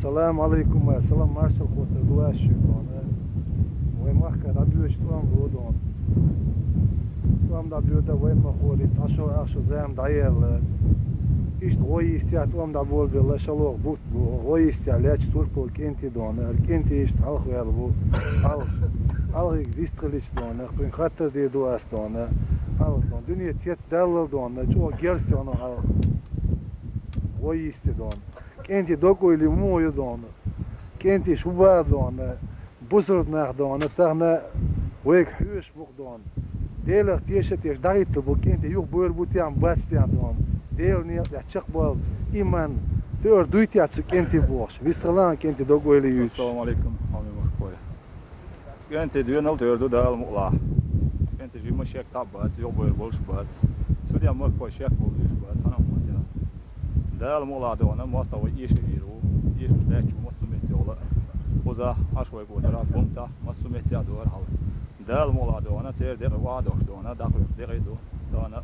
السلام عليكم السلام مارشال خوتر دواشي وين مخك دبليو شتوام رودون توام دبليو دا وين مخوري تاشو اخشو زام دايل ايش غوي استيات توام دبول بالله شلوغ بوت غوي استيا لاچ توركو كنتي دون كنتي ايش تخ ويل بو al vistreliç dona kuin khatter de duas dona al don dünya tet dalal dona ço gersti ona al غوي استي دون كنتي دوكو اللي مو يدون كنتي شوبا دون بوزرد ناخ دون تاعنا ويك حوش بوق دون ديل تيشت يش دايت بو كنتي يوغ بول بوتي ام باستيان دون ديل ني تشق بول ايمان تور دويتي اتس كنتي بوش ويسلان كنتي دوكو اللي يوش السلام عليكم حامي مخكويا كنتي دينال تور دال مقلا كنتي جي مشيك تابات يوغ بول بولش بات سوديا مخكو شيك بولش بات انا دال مقلا دون مستوى ايش يرو ايش داش مسميت ولا وذا اشوي بودرا بونتا مسميت يا دور حال دال مقلا دون تير دغ وادوش دون داخل دغ دو Sonra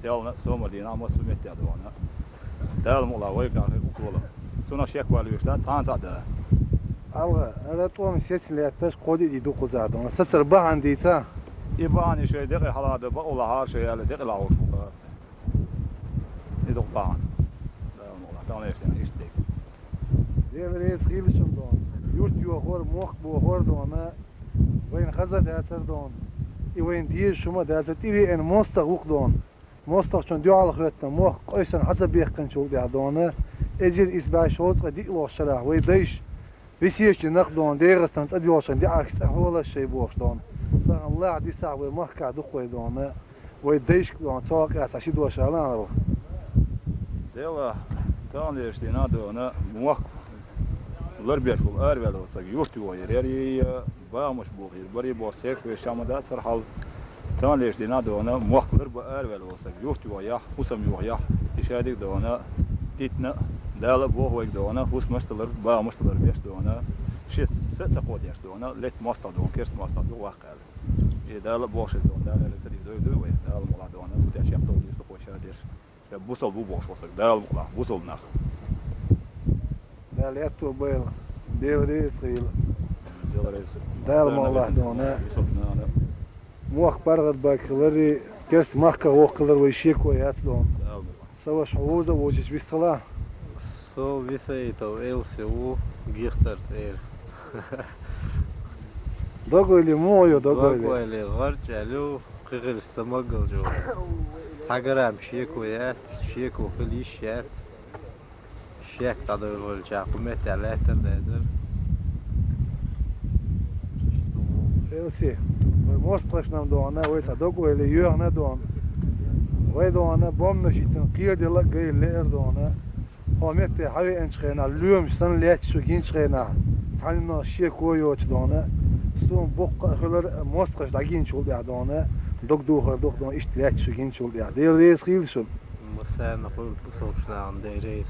selna somerdien ama sumet ya ona. Dağılım ola vay kadar ukulu. Sonra şek var işte tanıdı. Alga, aratom seçiler peş kodi di dokuzardı. Ona sasır bahan deysa. İbani şey de haladı ba ola her şey yani de la hoş bu. Ne doktan. Dağılım ola. Tamam işte. Devreyiz xilişim don. Yurt yoğur, moq boğur dona. Vayın xazat atsar don. İvayın diye şuma dazat ivi en mostaq uq don. Mostaq çon diyalı xötna moq qoysan haza beqin çol ya dona. Ecir isbaş olsa di loşara vay dayış. Visiyeşi naq don değistan adiyoşan di arksa hola şey boş don. Allah di sa vay mahka du qoy dona. Vay dayış don çoq asa şi doşalan al. Dela tamam işte ne ona muak Lar bir şul ervel olsa yurt yuva yer bağmış bu yer bari borsek ve şamada sarhal tamam işte ne ona muaklar bu ervel olsa yurt yuva ya husam yuva ya işadik de ona ditne dala bu hoy de ona hus mastalar bağmışlar beş de ona şey setsa kod ya de ona let masta de kers masta de vakal dala boş de ona dala seri de ve dala mola de ona tutar şey yaptı işte koşadır ya bu sol bu boş olsa dala mola bu sol nach Dalyato bayıl. Devreyiz xil. Dalma Allah dona. Muaq bargad bakıları kers mahka oqılar ve şey koyat don. Savaş havoza vociş bistala. So visayto LCU Gichters Air. Dogoyli moyo dogoyli. Dogoyli garcalu qıgıl samagaljo. Sagaram şey koyat, şey kokiliş yat. Şek tadır olacak, kumet aletler dezer. Elsi. Mostraşnam dona, oysa dogoyli yoğna don. Vay dona bomna şitin qiyrdela gayler dona. Ahmet havi ençxena lüum san leç şu ginçxena. Tanına şey koyoç dona. Son boqqalar mostraş da ginç oldu ya dona. Doktor işte leç şu ginç oldu ya. Devreyiz xilşun. Masaya naqul pusovşnan dereis.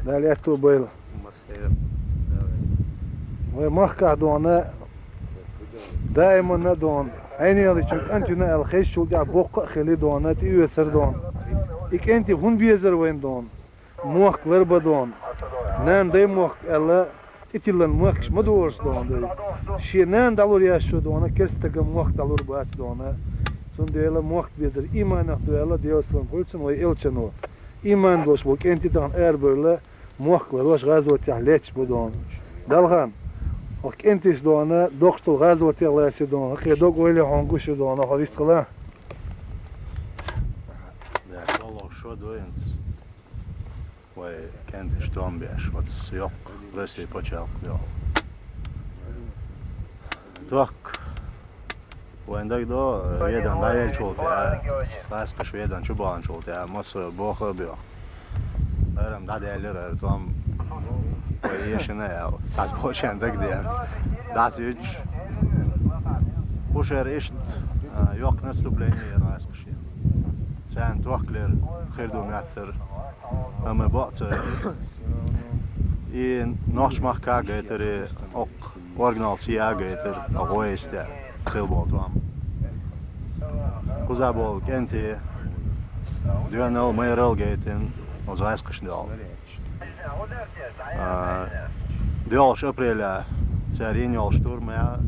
Dalyato bayıl. Masaya. Ve mahka dona daima na don. Aynı yıl çünkü antuna el xeş oldu ya boqqa xeli dona ti ser don. İk enti hun biyezer wen don. Muaqlar badon. Nan day muaq alla itilan muaq ma doğrusu don day. Şi nan dalur ya şu dona kerstega muaq dalur bas dona. Son deyla muaq biyezer iman aktuella diyorsun kulsun ve elçano. İman doş bu enti dan er böyle muaqlar hoş gazot yahlech bu don. Dalgan. O enti dona doktor gazot yahlech don. Ki dog öyle hanguş dona havis kala. Ja, Allah şu doyens. Vai kent stombieš, vats yok, resi počelk jau. Tak. Vendag do jedan daje čult, ja. Laskaš jedan čuban čult, ja. Masu boha bio. Eram da değerler tom. Vai yaşına ya. Tas boşan dag diye. Das üç. Uşer işt yok наступление laskaş. Sen tuhkler khirdumatır. Ama batı in nochmach ka geteri ok original sia geter agoeste khilbotam. Kuzabol kenti duanal mayral geten az askışnal. Diolş aprela царинёл штурмя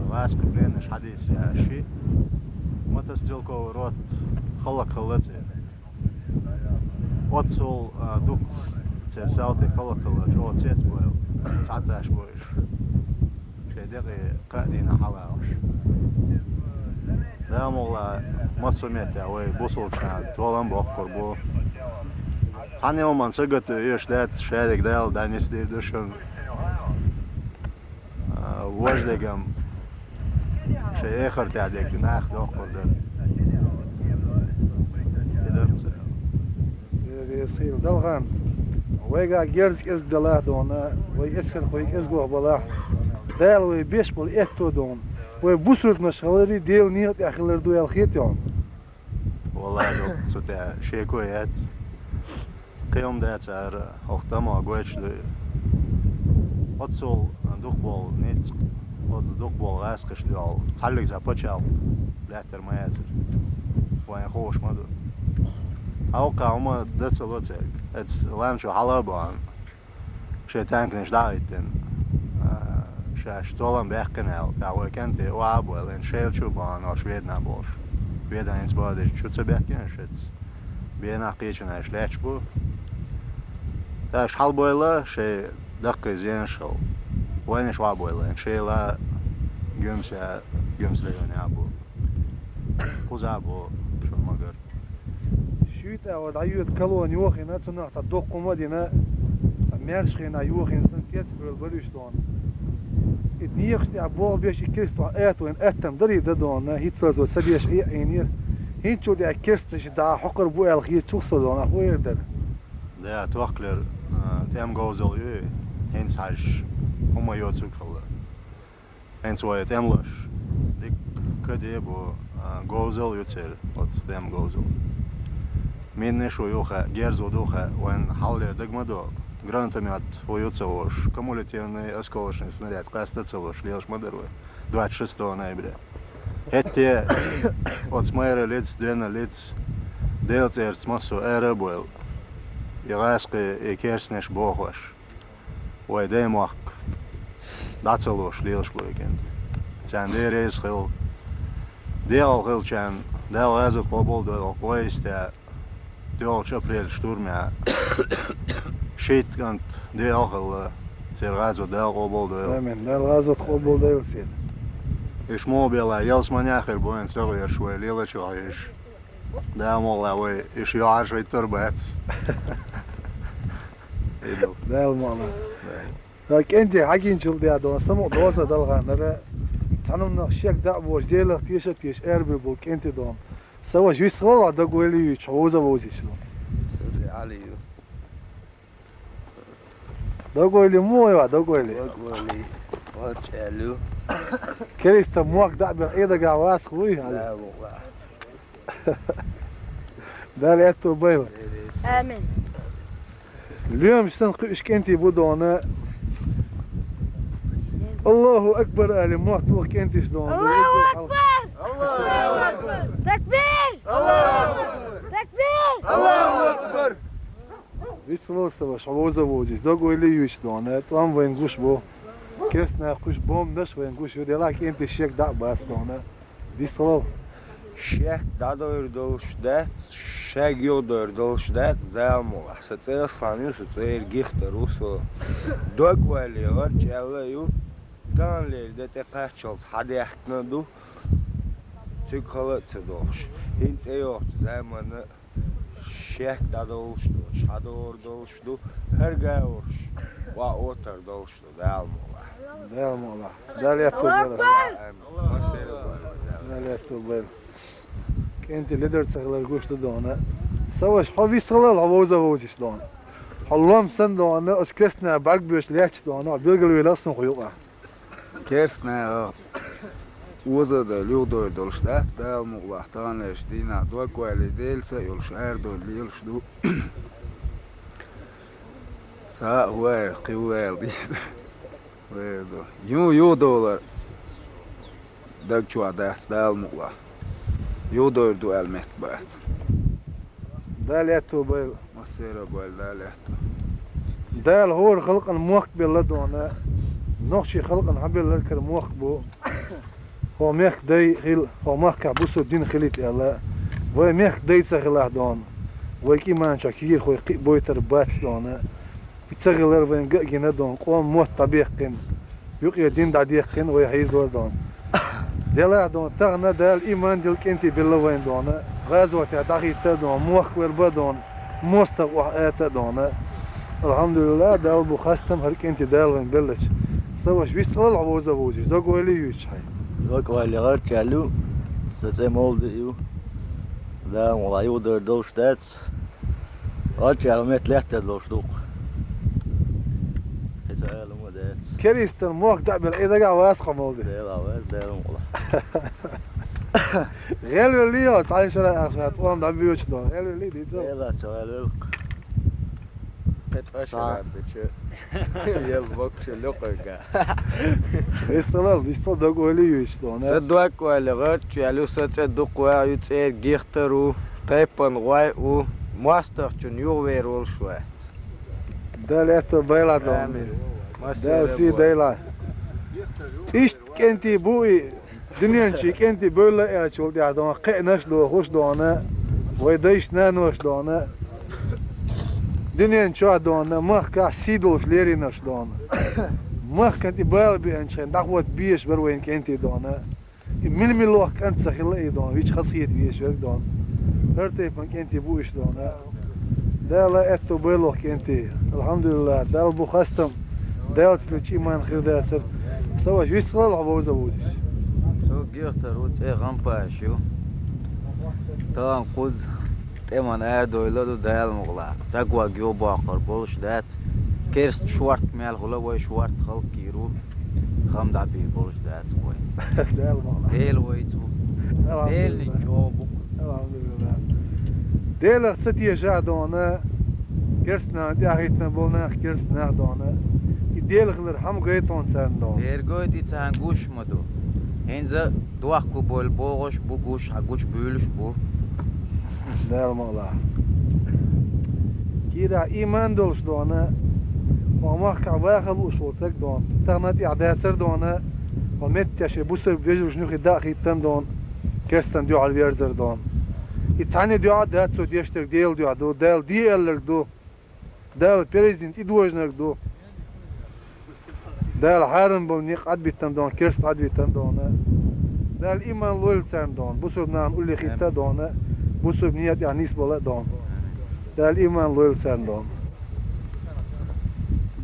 васка пленеш хадис яши. Мотострелковый рот халакалыцы. Отсол дук церсалты халакалы жо цец бойл. Цаташ бойш. Шедеги кадина халауш. Дамола масумете ой бусулча толан боккор бу. Цане оман сыгыты еш шедек дел данести душым. Вождегам شيخر تعديك ناخ دوخر ده Resil dalgan. Vega gerdik ez dala dona. Ve esel koyuk ez go bala. Dal ve 5 bol etto don. Ve bu surt maşalları del niyet ahiler do el khiton. والله دوك سوتا شي كويات قيوم ده تاع اختما قويش отсол духбол нец от духбол раскыш дал цаллик за почал лятер маятер وين خوش ما دو أوقع ما دتس لوتك اتس لام شو حلبان شيء تانكنش دايتن شاش طولن بيحكنال تعوي كنتي وعبو لين شيل شو بان أو شويدنا بولش شويدنا إنس بادش شو تسبيحكن شتس بينا قيشنا شلاتش بو تاش حلبويلا شيء دقي زين شو وين شو عبويلا شيء لا جمس ليوني عبو خوز عبو شو مقر شويتا ودعيوت كلون يوخينا تنع صدق مدينة ميرشخينا يوخين سنتيت بالبريش دون اتنيخشتي عبول بيش كريستو اتوين اتم دري دون هيتسوزو سبيش اي عينير هينشو دي كريستش دا حقر بو الخي تشوسو دون اخوير در ده توكلر تام جوزل يو هينس حاج هما يوتسو كلا هينس وايت املش ديك كدي بو جوزل يوتسر واتس تام جوزل مين نشو يوخا جيرزو دوخا وين حالير دقمدو гранатомет воюцелош, кумулятивный осколочный снаряд, кастацелош, лелш модеруя, 26 ноября. Эти от смайра лиц, двена лиц, делцерц массу эра был. И ласка и керснеш бохлаш. Ой, демак, дацелош, лелш блойкент. Цян дерез хил, дел хил чан, дел азу клобол дел клойстя, дел чапрель штурмя. شيت كانت دي آخر سير غازو دال قبول دويل. آمين دال غازو قبول دويل سير. إيش مو بيلا يلس من آخر بوين صغير شوي ليلة شو عايش. ده ماله وي إيش يعرف شوي تربات. دال ماله. لكن أنت حكين شو بدي أدون سمو دوسة دلغان نرى تعنون شيك دعوة جديلة تيش أربي بولك أنت دون. سوا شو يسخلوا دقولي يشوزه ووزي شلون. سازي عليو. دقولي مو يا دقولي واتشالو كريستا موك دعبر ايدا قاع واس خوي لا والله داري اتو بيلا آمين اليوم سنقي ايش كنتي بودونا الله اكبر الي موك توخ كنتي شلون الله اكبر الله اكبر تكبير الله اكبر تكبير الله اكبر Весело шавоза возиш, догойли юш дона, там венгуш бо, крестна куш бом наш венгуш юдела кенти шек да бас дона. Весело. شيك دادور دولشدات شيك يودور دولشدات زامو حسيت اصلا يصير جيختر وصو دوك والي ورجعوا كان لي ده قاچل حد يحكندو تكلت دوش انت يوت زمان شيك دادولشدو شادور دولشدو هرگاورش وا اوتر دولشدو دالمو دالمو دالي اتو بلا دالي اتو بلا كنت ليدر تغلر قوش دونه سواش حوي صلال عوزة ووزيش دونه حلوام سن دونه اسكرسنا برق بيش ليش دونه بيلقلوا يلاسن خيوقه كرسنا وزد ليودو دولشدات دال مغلحتان اشدينا دوك والي ديلسا يلشعر دول ليلشدو سا هو قوال دي يو دولار دك شو عدات دال مغلح يودور دو المت بات دالي اتو بلا مسيرة بال داليتو دال هو خلق الموق بلا دونه نوخشي خلق حبل لك الموق بو هو ميخ داي خيل هو ميخ كعبوسو الدين خليت يلا وي ميخ داي تسغلا دون وي كيمان شاكير خوي بوي تربات دونه يتسغلر وين جنا دون قوم موت طبيعكن يقي دين داديقن وي هيزور دون دلا دون تغنا دال ايمان ديال كنتي بالله وين دون غازوه تاع داغيت دون موخ وربدون موستق وحات دون الحمد لله دال بو خاستم هر كنتي دال وين بلش سواش بيصل عوزه ووزي دقولي يوش هاي دوك والي غرتشالو ستمولد يو لا والله يودر دوش دات غرتشالو مت لحت دوش دوق تسأل مودات كريستن موك دعبر اذا قاع واسخه مولدي لا واز دار والله غير اللي تعال شرا اخشات وام دعبي وش دون غير اللي دي لا سؤال Petvaşerardı. Yel bak şu lokaga. Vistala dogoli işte ona. Sadwak wala gart yalu saduk wa yutser gihtaru taypan wa u master chun yo verol şuat. Daleto bayladon. Da si dayla. İşte kenti bu dünyanın kenti böyle elçol ya da qenaş do hoş do ona. Ve de işte naş do ona. Dünyanın çoğu do ona mahka sidolş lerinaş do ona. Mah kenti böyle bir ençen dağwat biyeş berwen kenti do ona. Min miloh kent sahilla do ona. Hiç hasiyet biyeş ver do ona. Her tayfan kenti bu iş do ona. Dala etto böyle kenti. Elhamdülillah. Dal bu hastam. Dal tliçi man khirdaser. Savaş vistala havaza budiş. So gihtar utse gampaşu. Tamam kuz teman erdoyladı dayal muğla. Tagwa gyo bakar boluş dat. Kerst şuart mel hula ve şuart halk kiru. Ham da bir boluş dat koy. Dal mala. Del ve tu. Del ni çobuk. Elhamdülillah. Dela tsatiya jadona. Kersna diahitna bolna kersna dona. İdealgler ham gayton sen don. Ergoy di sen guş madu. Henze duak ku bol boğuş bu guş ha guş bölüş bu. Dal mala. Kira iman dolş dona. وما كعباخل وصوتك دون تغنتي عداسر دون ومت تشي بوسر بيجر شنو داخل تم دون كرستن ديو على الفيرزر دون يتعني ديو عدات سو ديشتر ديل ديو عدو ديل ديالر دو ديل بريزيدنت يدوجنر دو ديل حارن بونيق عد بيتم دون كرست عد بيتم دون ديل إيمان لول تسان دون بوسر نان أولي خيتا دون بوسر نيات يعني نسبة دون ديل إيمان لول تسان دون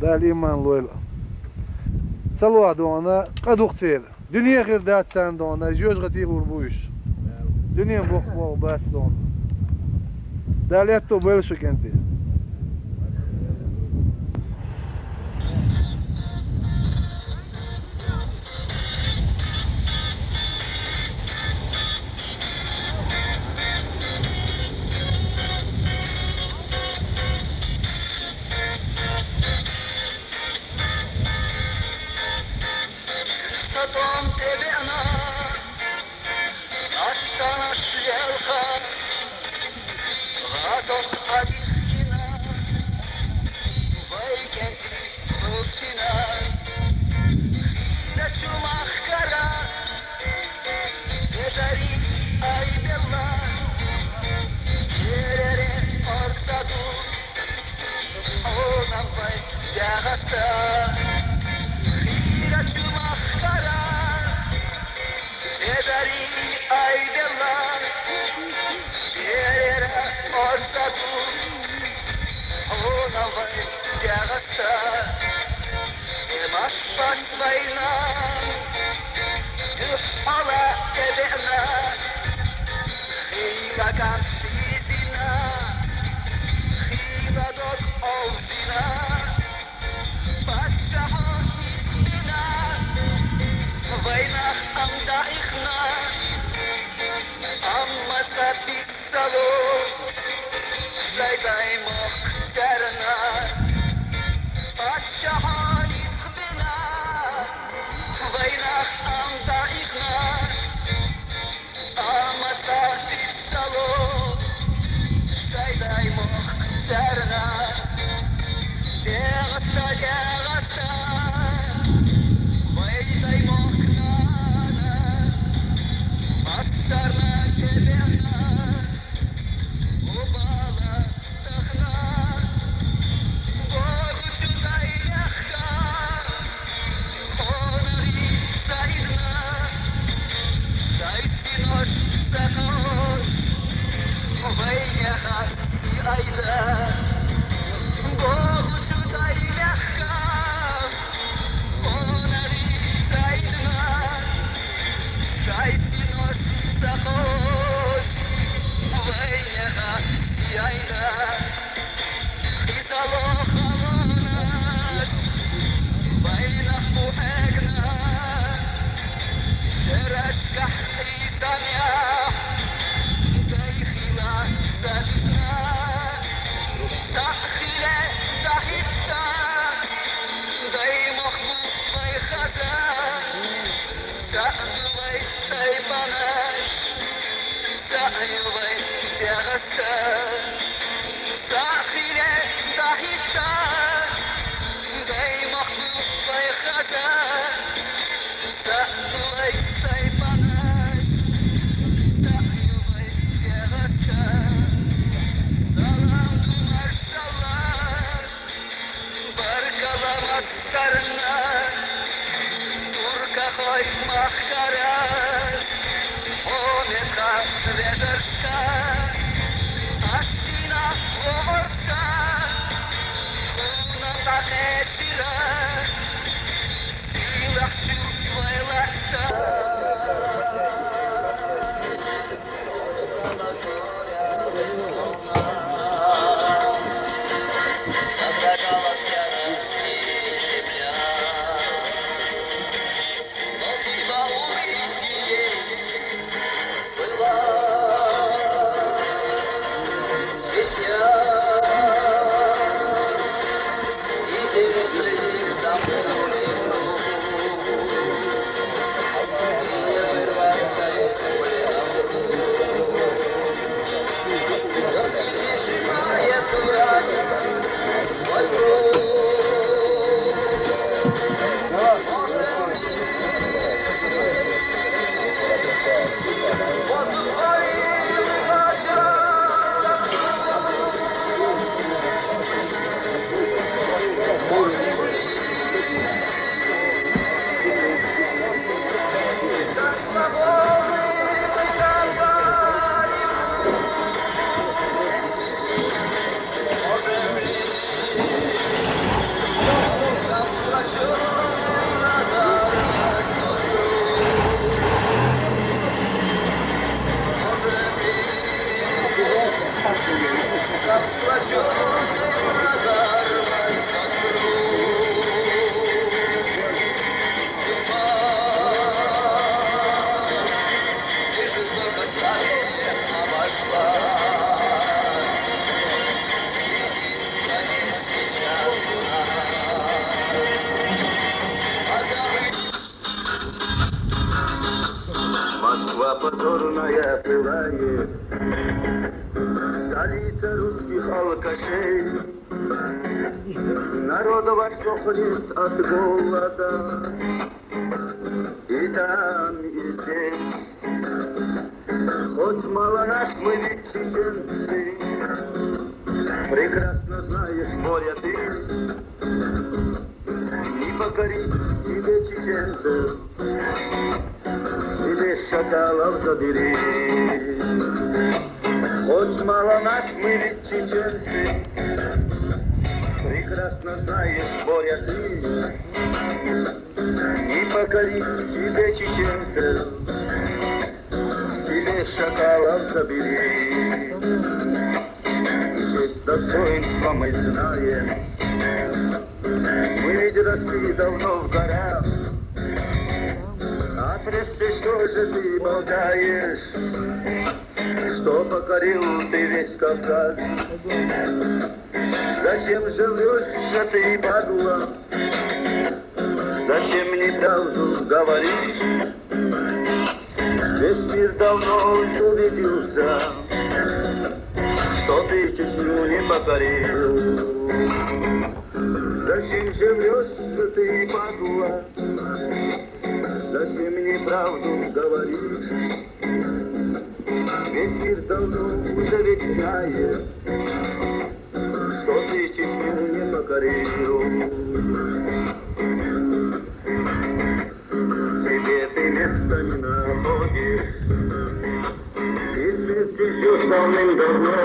دال إيمان لويل صلوا دونا قد اختير دنيا غير دات سان دونا جوج غتي غربوش دنيا بوق باس دون داليتو بلشو كنتي Москва позорная пылает, столица русских алкашей. Народу сохнет от голода, и там, и здесь. Хоть мало нас, мы ведь чеченцы, прекрасно знаешь, моря ты, не покорить тебе чеченцев, или шакалов забери. Хоть мало нас, мы ведь чеченцы, прекрасно знаешь, моря ты, не покорить тебе чеченцев, или шакалов забери. Здесь достоинства мы знаем, мы ведь росли давно в горах. А прежде что же ты болтаешь, что покорил ты весь Кавказ? Зачем же врешь ты, падла? Зачем неправду говоришь? Весь мир давно убедился, что ты Чечню не покорил. Зачем же врешь ты, падла? Зачем неправду говоришь? Весь мир давно уже вещает, что ты Чечню не покорил. Себе ты места не находишь, и смерти ждешь давным-давно.